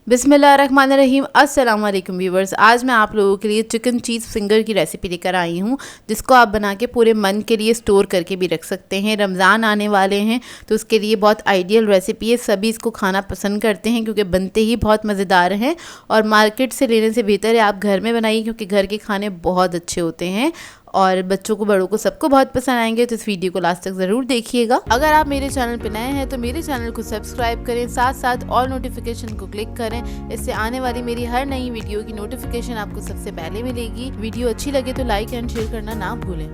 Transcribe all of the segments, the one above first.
बिस्मिल्लाहिर्रहमानिर्रहीम। अस्सलाम वालेकुम व्यूवर्स। आज मैं आप लोगों के लिए चिकन चीज़ फिंगर की रेसिपी लेकर आई हूँ, जिसको आप बना के पूरे मन के लिए स्टोर करके भी रख सकते हैं। रमज़ान आने वाले हैं तो उसके लिए बहुत आइडियल रेसिपी है। सभी इसको खाना पसंद करते हैं क्योंकि बनते ही बहुत मज़ेदार हैं और मार्केट से लेने से बेहतर है आप घर में बनाइए, क्योंकि घर के खाने बहुत अच्छे होते हैं और बच्चों को बड़ों को सबको बहुत पसंद आएंगे। तो इस वीडियो को लास्ट तक ज़रूर देखिएगा। अगर आप मेरे चैनल पर नए हैं तो मेरे चैनल को सब्सक्राइब करें, साथ साथ ऑल नोटिफिकेशन को क्लिक करें। इससे आने वाली मेरी हर नई वीडियो की नोटिफिकेशन आपको सबसे पहले मिलेगी। वीडियो अच्छी लगे तो लाइक एंड शेयर करना ना भूलें।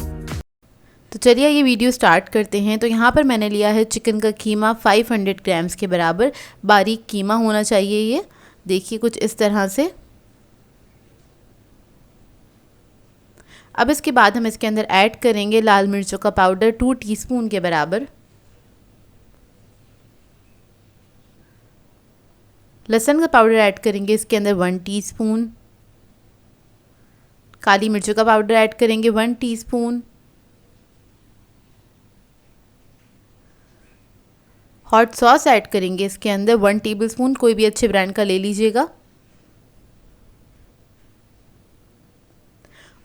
तो चलिए ये वीडियो स्टार्ट करते हैं। तो यहाँ पर मैंने लिया है चिकन का कीमा 500 ग्राम्स के बराबर। बारीक कीमा होना चाहिए। ये देखिए कुछ इस तरह से। अब इसके बाद हम इसके अंदर ऐड करेंगे लाल मिर्चों का पाउडर 2 टीस्पून के बराबर, लहसुन का पाउडर ऐड करेंगे इसके अंदर 1 टीस्पून, काली मिर्चों का पाउडर ऐड करेंगे 1 टीस्पून, हॉट सॉस ऐड करेंगे इसके अंदर 1 टेबलस्पून, कोई भी अच्छे ब्रांड का ले लीजिएगा।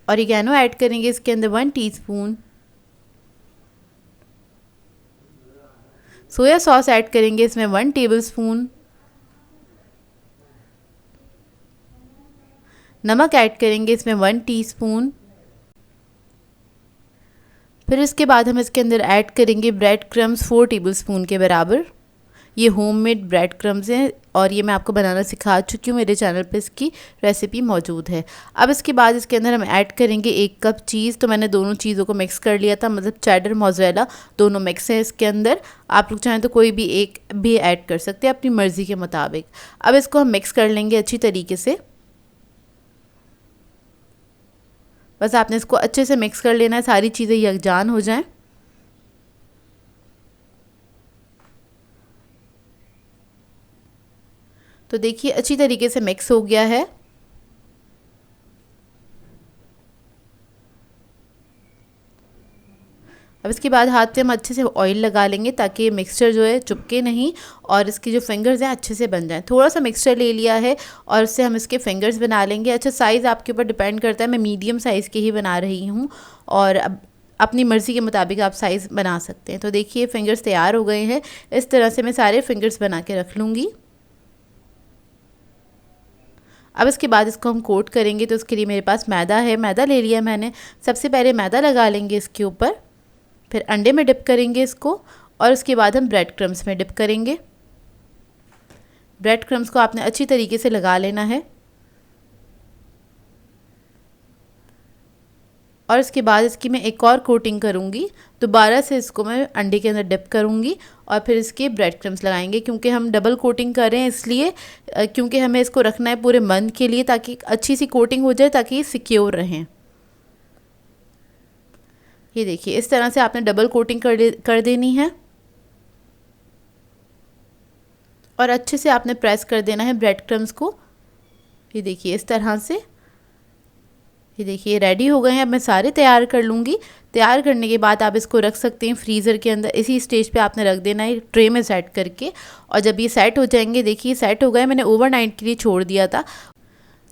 ऑरिगेनो ऐड करेंगे इसके अंदर 1 टीस्पून, सोया सॉस ऐड करेंगे इसमें 1 टेबलस्पून, नमक ऐड करेंगे इसमें 1 टीस्पून। फिर इसके बाद हम इसके अंदर ऐड करेंगे ब्रेड क्रम्स 4 टेबलस्पून के बराबर। ये होममेड ब्रेड क्रम्स हैं और ये मैं आपको बनाना सिखा चुकी हूँ, मेरे चैनल पे इसकी रेसिपी मौजूद है। अब इसके बाद इसके अंदर हम ऐड करेंगे 1 कप चीज़। तो मैंने दोनों चीज़ों को मिक्स कर लिया था, मतलब चेडर मोज़रेला दोनों मिक्स है इसके अंदर। आप लोग चाहें तो कोई भी एक भी ऐड कर सकते हैं अपनी मर्ज़ी के मुताबिक। अब इसको हम मिक्स कर लेंगे अच्छी तरीके से। बस आपने इसको अच्छे से मिक्स कर लेना है, सारी चीज़ें यकजान हो जाएं। तो देखिए अच्छी तरीके से मिक्स हो गया है। अब इसके बाद हाथ से हम अच्छे से ऑयल लगा लेंगे ताकि ये मिक्सचर जो है चुपके नहीं और इसकी जो फिंगर्स हैं अच्छे से बन जाएं। थोड़ा सा मिक्सचर ले लिया है और इससे हम इसके फिंगर्स बना लेंगे। अच्छा, साइज़ आपके ऊपर डिपेंड करता है, मैं मीडियम साइज़ के ही बना रही हूँ और अब अपनी मर्ज़ी के मुताबिक आप साइज़ बना सकते हैं। तो देखिए फिंगर्स तैयार हो गए हैं। इस तरह से मैं सारे फिंगर्स बना के रख लूँगी। अब इसके बाद इसको हम कोट करेंगे। तो उसके लिए मेरे पास मैदा है, मैदा ले लिया मैंने। सबसे पहले मैदा लगा लेंगे इसके ऊपर, फिर अंडे में डिप करेंगे इसको और उसके बाद हम ब्रेड क्रम्स में डिप करेंगे। ब्रेड क्रम्स को आपने अच्छी तरीके से लगा लेना है और इसके बाद इसकी मैं एक और कोटिंग करूँगी। दोबारा से इसको मैं अंडे के अंदर डिप करूँगी और फिर इसके ब्रेड क्रम्स लगाएंगे, क्योंकि हम डबल कोटिंग कर रहे हैं इसलिए, क्योंकि हमें इसको रखना है पूरे मंथ के लिए ताकि अच्छी सी कोटिंग हो जाए, ताकि ये सिक्योर रहें। ये देखिए इस तरह से आपने डबल कोटिंग कर देनी है और अच्छे से आपने प्रेस कर देना है ब्रेड क्रम्स को। ये देखिए इस तरह से। ये देखिए रेडी हो गए हैं। अब मैं सारे तैयार कर लूँगी। तैयार करने के बाद आप इसको रख सकते हैं फ्रीज़र के अंदर। इसी स्टेज पे आपने रख देना है ट्रे में सेट करके, और जब ये सेट हो जाएंगे, देखिए सेट हो गए, मैंने ओवरनाइट के लिए छोड़ दिया था।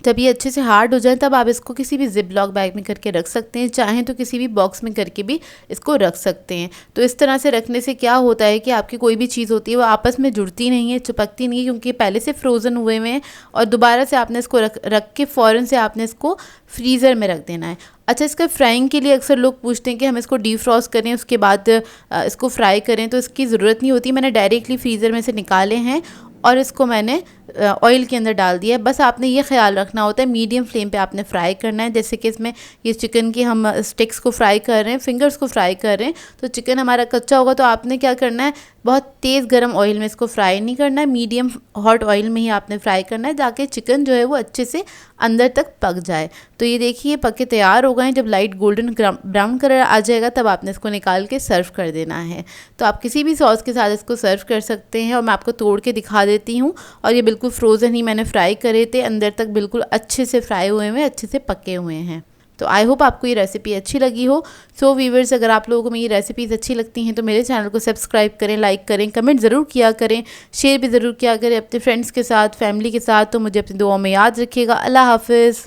जब ये अच्छे से हार्ड हो जाए तब आप इसको किसी भी जिप लॉक बैग में करके रख सकते हैं, चाहें तो किसी भी बॉक्स में करके भी इसको रख सकते हैं। तो इस तरह से रखने से क्या होता है कि आपकी कोई भी चीज़ होती है वो आपस में जुड़ती नहीं है, चिपकती नहीं है, क्योंकि पहले से फ्रोज़न हुए हुए हैं। और दोबारा से आपने इसको रख के फ़ौरन से आपने इसको फ्रीज़र में रख देना है। अच्छा, इसका फ्राइंग के लिए अक्सर लोग पूछते हैं कि हम इसको डीफ्रॉस्ट करें उसके बाद इसको फ्राई करें, तो इसकी ज़रूरत नहीं होती। मैंने डायरेक्टली फ्रीज़र में से निकाले हैं और इसको मैंने ऑयल के अंदर डाल दिया है। बस आपने ये ख्याल रखना होता है मीडियम फ्लेम पे आपने फ्राई करना है। जैसे कि इसमें ये चिकन की हम स्टिक्स को फ्राई कर रहे हैं, फिंगर्स को फ्राई कर रहे हैं, तो चिकन हमारा कच्चा होगा। तो आपने क्या करना है, बहुत तेज़ गर्म ऑयल में इसको फ्राई नहीं करना है, मीडियम हॉट ऑयल में ही आपने फ्राई करना है, ताकि चिकन जो है वो अच्छे से अंदर तक पक जाए। तो ये देखिए पके तैयार हो गए हैं। जब लाइट गोल्डन ब्राउन कलर आ जाएगा तब आपने इसको निकाल के सर्व कर देना है। तो आप किसी भी सॉस के साथ इसको सर्व कर सकते हैं और मैं आपको तोड़ के दिखा देती हूँ। और ये बिल्कुल फ्रोज़न ही मैंने फ्राई करे थे, अंदर तक बिल्कुल अच्छे से फ्राई हुए हैं, अच्छे से पके हुए हैं। तो आई होप आपको ये रेसिपी अच्छी लगी हो। सो व्यूअर्स, अगर आप लोगों को मेरी रेसिपीज़ अच्छी लगती हैं तो मेरे चैनल को सब्सक्राइब करें, लाइक करें, कमेंट ज़रूर किया करें, शेयर भी ज़रूर किया करें अपने फ्रेंड्स के साथ, फैमिली के साथ। तो मुझे अपनी दुआओं में याद रखिएगा। अल्लाह हाफ़िज़।